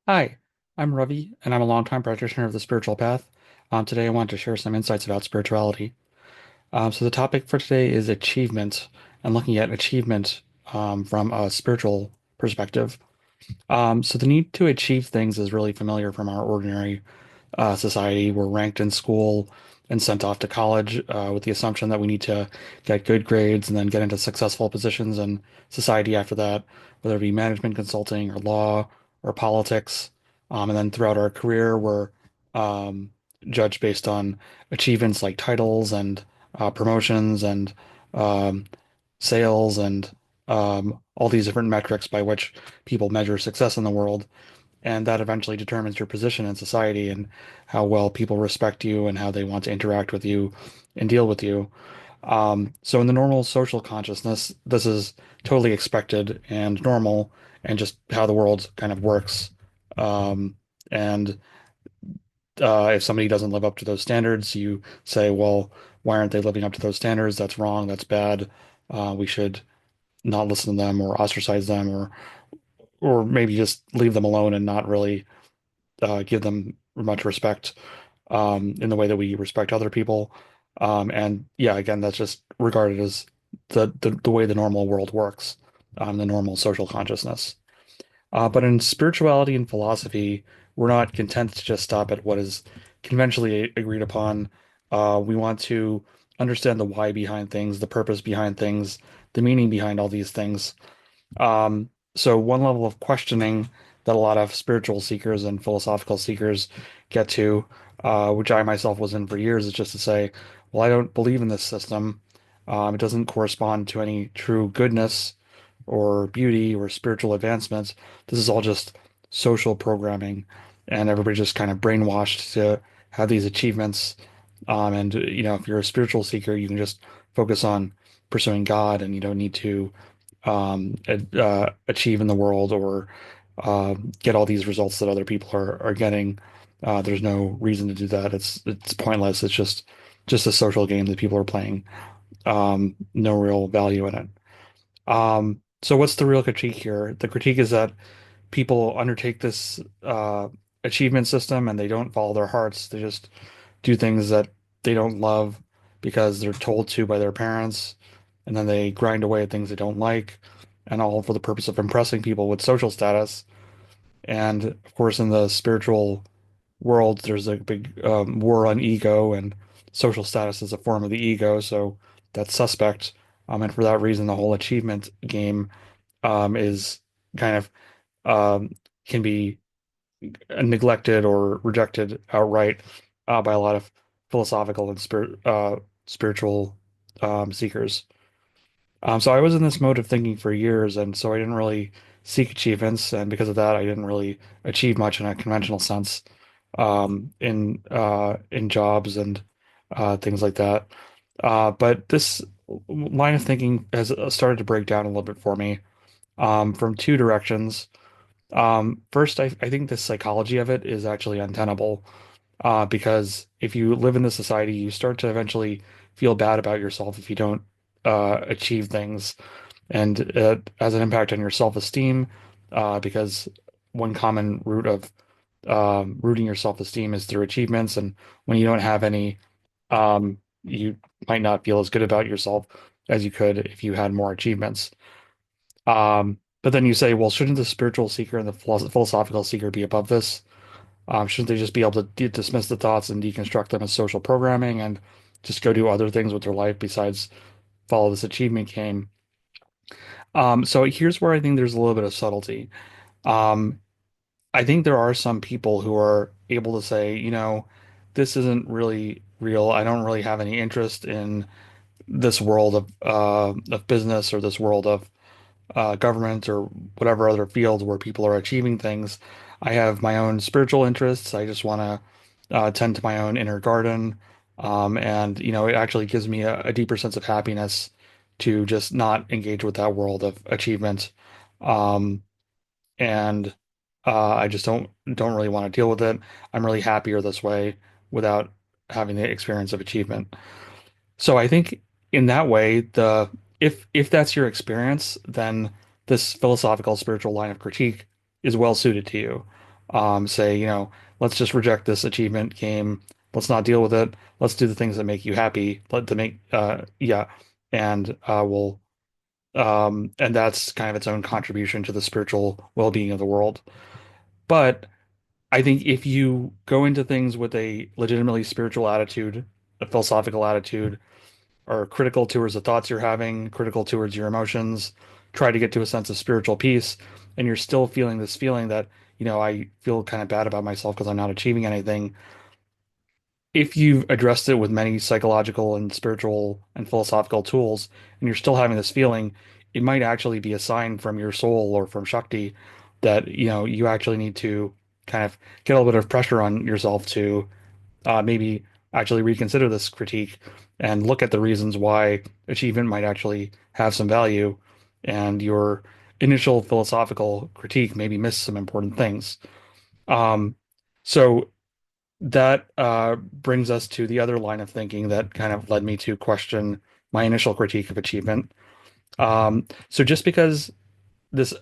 Hi, I'm Ravi, and I'm a longtime practitioner of the spiritual path. Today, I want to share some insights about spirituality. So, the topic for today is achievement and looking at achievement from a spiritual perspective. So, the need to achieve things is really familiar from our ordinary society. We're ranked in school and sent off to college with the assumption that we need to get good grades and then get into successful positions in society after that, whether it be management consulting or law or politics. And then throughout our career, we're um, judged based on achievements like titles and promotions and um, sales and all these different metrics by which people measure success in the world. And that eventually determines your position in society and how well people respect you and how they want to interact with you and deal with you. So in the normal social consciousness, this is totally expected and normal and just how the world kind of works. Um, and if somebody doesn't live up to those standards, you say, well, why aren't they living up to those standards? That's wrong. That's bad. We should not listen to them or ostracize them or maybe just leave them alone and not really give them much respect in the way that we respect other people. And yeah, again, that's just regarded as the way the normal world works, the normal social consciousness. But in spirituality and philosophy, we're not content to just stop at what is conventionally agreed upon. We want to understand the why behind things, the purpose behind things, the meaning behind all these things. So one level of questioning that a lot of spiritual seekers and philosophical seekers get to, which I myself was in for years, is just to say, well, I don't believe in this system. It doesn't correspond to any true goodness or beauty or spiritual advancements. This is all just social programming, and everybody just kind of brainwashed to have these achievements. And if you're a spiritual seeker, you can just focus on pursuing God, and you don't need to achieve in the world or get all these results that other people are getting. There's no reason to do that. It's pointless. It's just a social game that people are playing. No real value in it. So what's the real critique here? The critique is that people undertake this achievement system and they don't follow their hearts. They just do things that they don't love because they're told to by their parents, and then they grind away at things they don't like, and all for the purpose of impressing people with social status. And of course, in the spiritual world, there's a big war on ego, and social status is a form of the ego, so that's suspect. And for that reason, the whole achievement game is kind of um, can be neglected or rejected outright by a lot of philosophical and spiritual seekers. So I was in this mode of thinking for years, and so I didn't really seek achievements, and because of that, I didn't really achieve much in a conventional sense in jobs and things like that. But this line of thinking has started to break down a little bit for me from two directions. First, I think the psychology of it is actually untenable because if you live in the society, you start to eventually feel bad about yourself if you don't achieve things, and it has an impact on your self-esteem because one common root of rooting your self-esteem is through achievements, and when you don't have any, you might not feel as good about yourself as you could if you had more achievements. But then you say, well, shouldn't the spiritual seeker and the philosophical seeker be above this? Shouldn't they just be able to dismiss the thoughts and deconstruct them as social programming and just go do other things with their life besides follow this achievement game? So here's where I think there's a little bit of subtlety. Um, I think there are some people who are able to say, this isn't really real. I don't really have any interest in this world of business or this world of government or whatever other field where people are achieving things. I have my own spiritual interests. I just want to tend to my own inner garden. And, it actually gives me a deeper sense of happiness to just not engage with that world of achievement. Um, and I just don't really want to deal with it. I'm really happier this way without having the experience of achievement. So I think in that way, the if that's your experience, then this philosophical spiritual line of critique is well suited to you. say, let's just reject this achievement game. Let's not deal with it. Let's do the things that make you happy. Yeah, and and that's kind of its own contribution to the spiritual well-being of the world. But I think if you go into things with a legitimately spiritual attitude, a philosophical attitude, or critical towards the thoughts you're having, critical towards your emotions, try to get to a sense of spiritual peace, and you're still feeling this feeling that, I feel kind of bad about myself because I'm not achieving anything. If you've addressed it with many psychological and spiritual and philosophical tools, and you're still having this feeling, it might actually be a sign from your soul or from Shakti that, you actually need to kind of get a little bit of pressure on yourself to maybe actually reconsider this critique and look at the reasons why achievement might actually have some value, and your initial philosophical critique maybe missed some important things. Um, so that brings us to the other line of thinking that kind of led me to question my initial critique of achievement. So just because this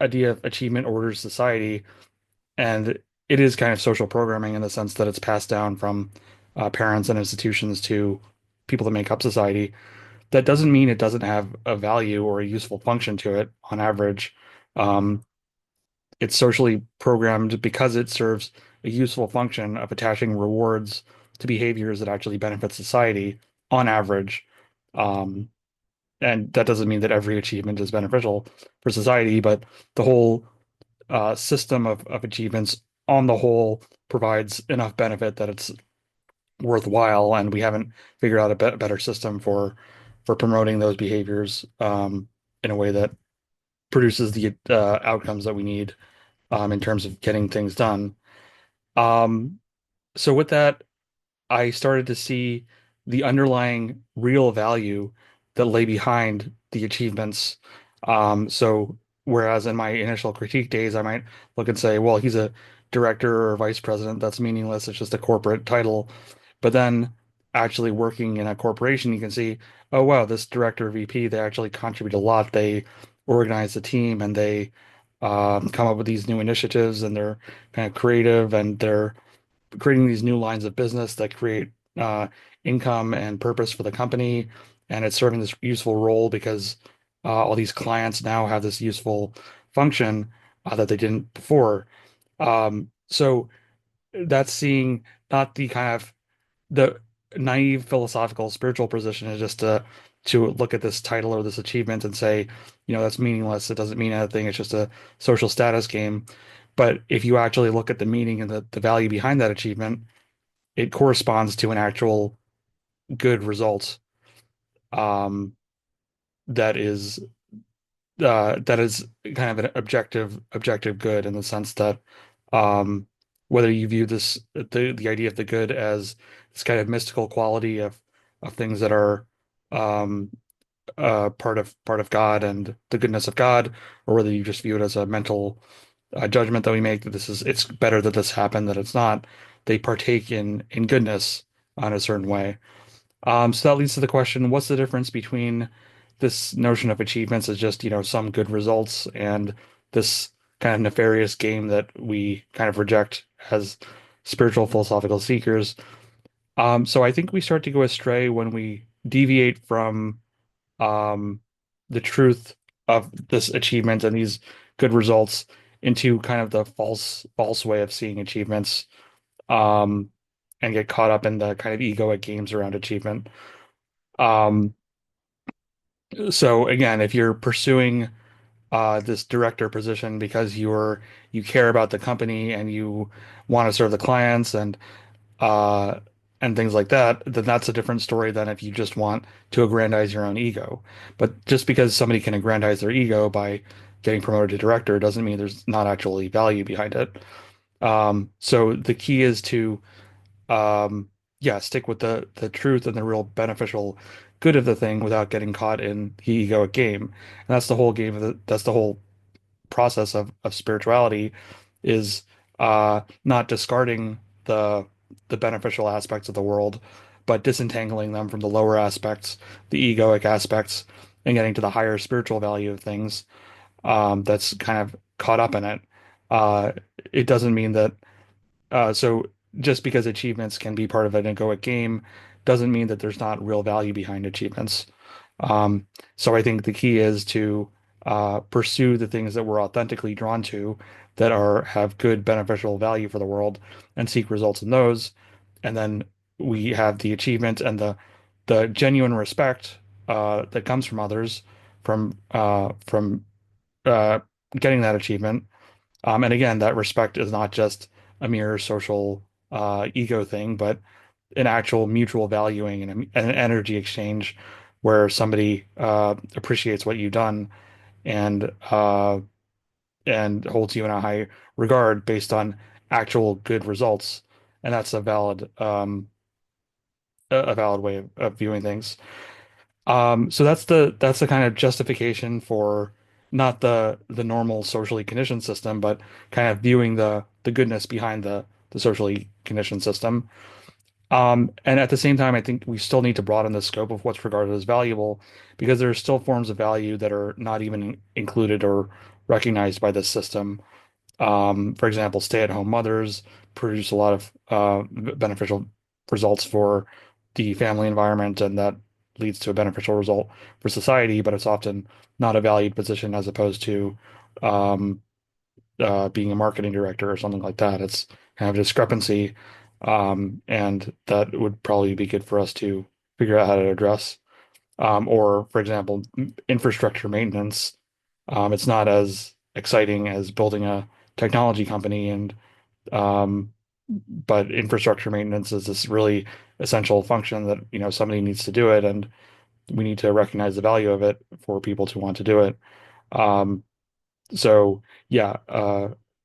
idea of achievement orders society, and it is kind of social programming in the sense that it's passed down from parents and institutions to people that make up society. That doesn't mean it doesn't have a value or a useful function to it on average. Um, it's socially programmed because it serves a useful function of attaching rewards to behaviors that actually benefit society on average. Um, and that doesn't mean that every achievement is beneficial for society, but the whole system of achievements on the whole provides enough benefit that it's worthwhile, and we haven't figured out a better system for promoting those behaviors in a way that produces the outcomes that we need in terms of getting things done. Um, so with that, I started to see the underlying real value that lay behind the achievements. So whereas in my initial critique days, I might look and say, well, he's a director or vice president. That's meaningless. It's just a corporate title. But then actually working in a corporation, you can see, oh, wow, this director or VP, they actually contribute a lot. They organize the team, and they come up with these new initiatives, and they're kind of creative, and they're creating these new lines of business that create uh, income and purpose for the company. And it's serving this useful role because all these clients now have this useful function that they didn't before. So that's seeing not the kind of the naive philosophical spiritual position is just to look at this title or this achievement and say, that's meaningless. It doesn't mean anything. It's just a social status game. But if you actually look at the meaning and the value behind that achievement, it corresponds to an actual good result um, that is that is kind of an objective good in the sense that um, whether you view the idea of the good as this kind of mystical quality of things that are um, part of God and the goodness of God, or whether you just view it as a mental judgment that we make that it's better that this happened, that it's not. They partake in goodness in a certain way. So that leads to the question, what's the difference between this notion of achievements as just, some good results and this kind of nefarious game that we kind of reject as spiritual philosophical seekers? So I think we start to go astray when we deviate from um, the truth of this achievement and these good results into kind of the false way of seeing achievements, um, and get caught up in the kind of egoic games around achievement. Um, so again, if you're pursuing this director position because you care about the company and you want to serve the clients uh, and things like that, then that's a different story than if you just want to aggrandize your own ego. But just because somebody can aggrandize their ego by getting promoted to director doesn't mean there's not actually value behind it. So the key is to um, yeah, stick with the truth and the real beneficial good of the thing without getting caught in the egoic game. And that's the whole game of that's the whole process of spirituality is not discarding the beneficial aspects of the world, but disentangling them from the lower aspects, the egoic aspects, and getting to the higher spiritual value of things that's kind of caught up in it. Uh, it doesn't mean that so just because achievements can be part of an egoic game doesn't mean that there's not real value behind achievements. Um, so I think the key is to pursue the things that we're authentically drawn to that are have good beneficial value for the world and seek results in those. And then we have the achievement and the genuine respect that comes from others from uh, getting that achievement. And again, that respect is not just a mere social ego thing, but an actual mutual valuing and an energy exchange where somebody appreciates what you've done and and holds you in a high regard based on actual good results. And that's a valid way of viewing things. So that's the kind of justification for not the normal socially conditioned system, but kind of viewing the goodness behind the socially conditioned system. And at the same time, I think we still need to broaden the scope of what's regarded as valuable because there are still forms of value that are not even included or recognized by this system. For example, stay-at-home mothers produce a lot of beneficial results for the family environment, and that leads to a beneficial result for society, but it's often not a valued position as opposed to um, being a marketing director or something like that. It's kind of a discrepancy, and that would probably be good for us to figure out how to address. Or, for example, infrastructure maintenance. It's not as exciting as building a technology company, and um, but infrastructure maintenance is this really essential function that, somebody needs to do it, and we need to recognize the value of it for people to want to do it. Um, so yeah,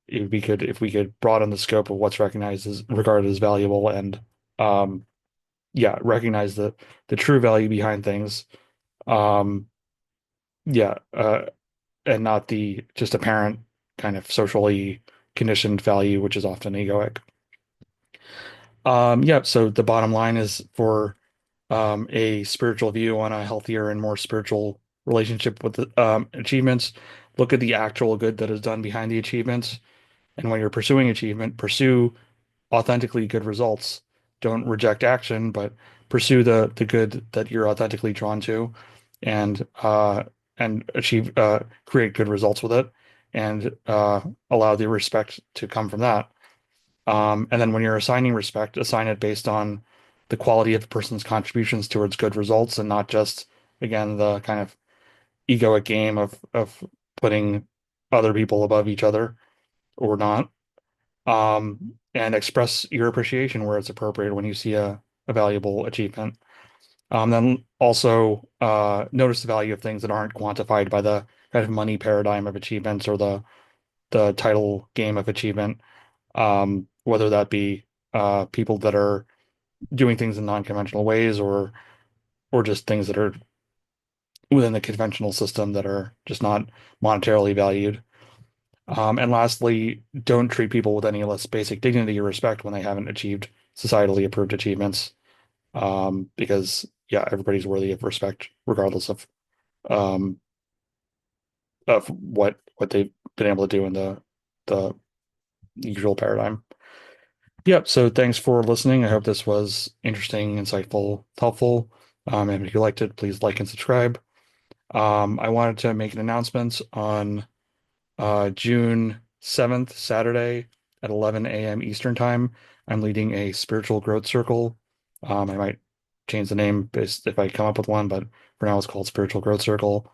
it would be good if we could broaden the scope of what's recognized as regarded as valuable and um, yeah, recognize the true value behind things. Um, yeah, and not the just apparent kind of socially conditioned value, which is often egoic. Yeah, so the bottom line is for a spiritual view on a healthier and more spiritual relationship with the, achievements, look at the actual good that is done behind the achievements. And when you're pursuing achievement, pursue authentically good results. Don't reject action, but pursue the good that you're authentically drawn to, and achieve create good results with it, and allow the respect to come from that. And then when you're assigning respect, assign it based on the quality of a person's contributions towards good results, and not just again the kind of egoic game of putting other people above each other or not. And express your appreciation where it's appropriate when you see a valuable achievement. Then also notice the value of things that aren't quantified by the kind of money paradigm of achievements or the title game of achievement, whether that be people that are doing things in non-conventional ways or just things that are within the conventional system that are just not monetarily valued. And lastly, don't treat people with any less basic dignity or respect when they haven't achieved societally approved achievements. Because yeah, everybody's worthy of respect, regardless um, of what they've been able to do in the usual paradigm. Yep. So thanks for listening. I hope this was interesting, insightful, helpful. And if you liked it, please like and subscribe. I wanted to make an announcement on June 7th, Saturday at 11 a.m. Eastern Time. I'm leading a spiritual growth circle. I might change the name based if I come up with one, but for now it's called Spiritual Growth Circle.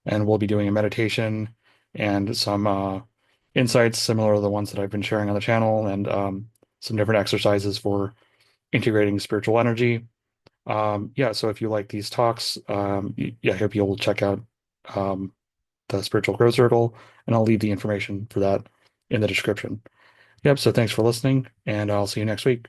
And we'll be doing a meditation and some insights similar to the ones that I've been sharing on the channel, and some different exercises for integrating spiritual energy. Yeah, so if you like these talks, yeah, I hope you'll check out um, the Spiritual Growth Circle, and I'll leave the information for that in the description. Yep, so thanks for listening, and I'll see you next week.